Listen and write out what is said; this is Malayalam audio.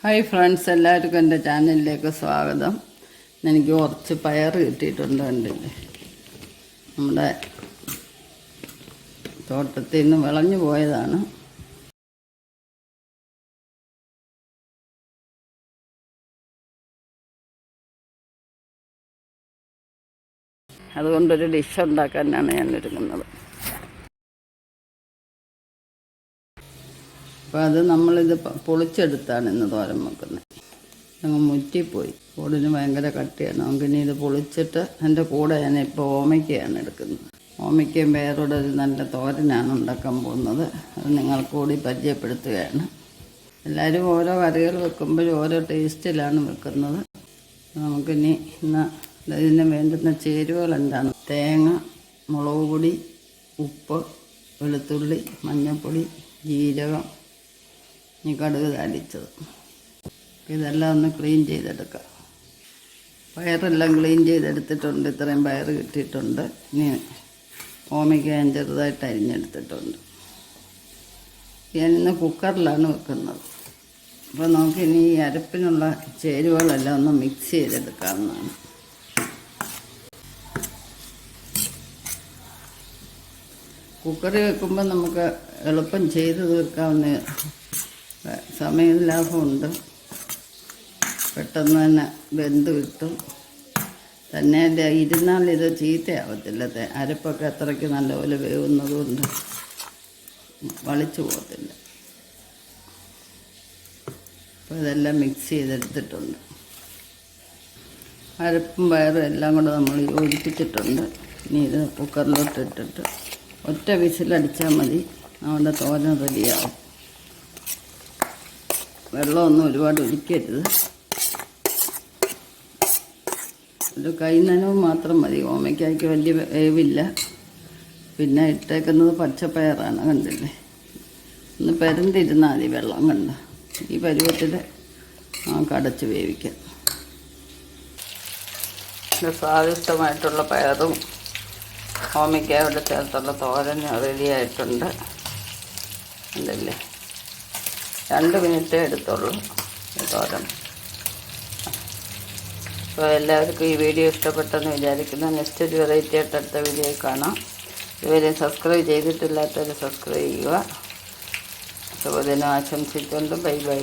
ഹായ് ഫ്രണ്ട്സ്, എല്ലാവർക്കും എൻ്റെ ചാനലിലേക്ക് സ്വാഗതം. എനിക്ക് കുറച്ച് പയർ കിട്ടിയിട്ടുണ്ട്. കണ്ടില്ലേ, നമ്മുടെ തോട്ടത്തിൽ നിന്ന് വിളഞ്ഞു പോയതാണ്. അതുകൊണ്ടൊരു ഡിഷ് ഉണ്ടാക്കാനാണ് ഞാൻ ഒരുങ്ങുന്നത്. അപ്പോൾ അത് നമ്മളിത് പൊളിച്ചെടുത്താണ് ഇന്ന് തോരൻ വെക്കുന്നത്. അങ്ങ് മുറ്റിപ്പോയി, കൂടിന് ഭയങ്കര കട്ടിയാണ്. നമുക്കിനി ഇത് പൊളിച്ചിട്ട് എൻ്റെ കൂടെ ഞാനിപ്പോൾ ഓമയ്ക്കയാണ് എടുക്കുന്നത്. ഓമയ്ക്കയും പയറോടെ ഒരു നല്ല തോരനാണ് ഉണ്ടാക്കാൻ പോകുന്നത്. അത് നിങ്ങൾക്ക് കൂടി പരിചയപ്പെടുത്തുകയാണ്. എല്ലാവരും ഓരോ കറികൾ വെക്കുമ്പോഴും ഓരോ ടേസ്റ്റിലാണ് വെക്കുന്നത്. നമുക്കിനി ഇതിന് വേണ്ടുന്ന ചേരുവകൾ എന്താണ്: തേങ്ങ, മുളക് പൊടി, ഉപ്പ്, വെളുത്തുള്ളി, മഞ്ഞൾപ്പൊടി, ജീരകം, ഈ കടുക് താളിച്ചത്. ഇതെല്ലാം ഒന്ന് ക്ലീൻ ചെയ്തെടുക്കാം. പയറെല്ലാം ക്ലീൻ ചെയ്തെടുത്തിട്ടുണ്ട്. ഇത്രയും പയർ കിട്ടിയിട്ടുണ്ട്. ഇനി ഓമയ്ക്ക ഞാൻ ചെറുതായിട്ട് അരിഞ്ഞെടുത്തിട്ടുണ്ട്. ഞാനിന്ന് കുക്കറിലാണ് വെക്കുന്നത്. അപ്പോൾ നമുക്കിനി ഈ അരപ്പിനുള്ള ചേരുവകളെല്ലാം ഒന്ന് മിക്സ് ചെയ്തെടുക്കാവുന്നതാണ്. കുക്കറിൽ വെക്കുമ്പോൾ നമുക്ക് എളുപ്പം ചെയ്ത് തീർക്കാവുന്ന സമയ ലാഭമുണ്ട്. പെട്ടെന്ന് തന്നെ വെന്ത് കിട്ടും. തന്നെ ഇരുന്നാൽ ഇത് ചീത്തയാവത്തില്ല. അരപ്പൊക്കെ അത്രയ്ക്ക് നല്ലപോലെ വേവുന്നതുകൊണ്ട് വളിച്ചു പോകത്തില്ല. അപ്പോൾ ഇതെല്ലാം മിക്സ് ചെയ്തെടുത്തിട്ടുണ്ട്. അരപ്പും പയറും എല്ലാം കൂടെ നമ്മൾ യോജിപ്പിച്ചിട്ടുണ്ട്. ഇനി ഇത് കുക്കറിലോട്ട് ഇട്ടിട്ട് ഒറ്റ വിസിലടിച്ചാൽ മതി. നമ്മുടെ തോരൻ റെഡിയാവും. വെള്ളമൊന്നും ഒരുപാട് ഒഴിക്കരുത്. ഒരു കൈ നനവ് മാത്രം മതി. ഓമയ്ക്കായ്ക്ക് വലിയ വേവില്ല. പിന്നെ ഇട്ടേക്കുന്നത് പച്ചപ്പയറാണ്. കണ്ടില്ലേ, ഒന്ന് പെരണ്ടിരുന്നാൽ മതി. വെള്ളം കണ്ട ഈ പരുവത്തിൽ കടച്ച് വേവിക്കാം. സ്വാദിഷ്ടമായിട്ടുള്ള പയറും ഓമയ്ക്കായോടെ ചേർത്തുള്ള തോരൻ റെഡിയായിട്ടുണ്ട്. കണ്ടില്ലേ, 2 മിനിറ്റേ എടുത്തുള്ളൂ തോരൻ. അപ്പോൾ എല്ലാവർക്കും ഈ വീഡിയോ ഇഷ്ടപ്പെട്ടെന്ന് വിചാരിക്കുന്നു. നെക്സ്റ്റ് ഒരു വെറൈറ്റി ആയിട്ട് അടുത്ത വീഡിയോയിൽ കാണാം. ഇതുവരെ സബ്സ്ക്രൈബ് ചെയ്തിട്ടില്ലാത്തവർ സബ്സ്ക്രൈബ് ചെയ്യുക. ശുഭദിനം ആശംസിച്ചുകൊണ്ട് ബൈ ബൈ.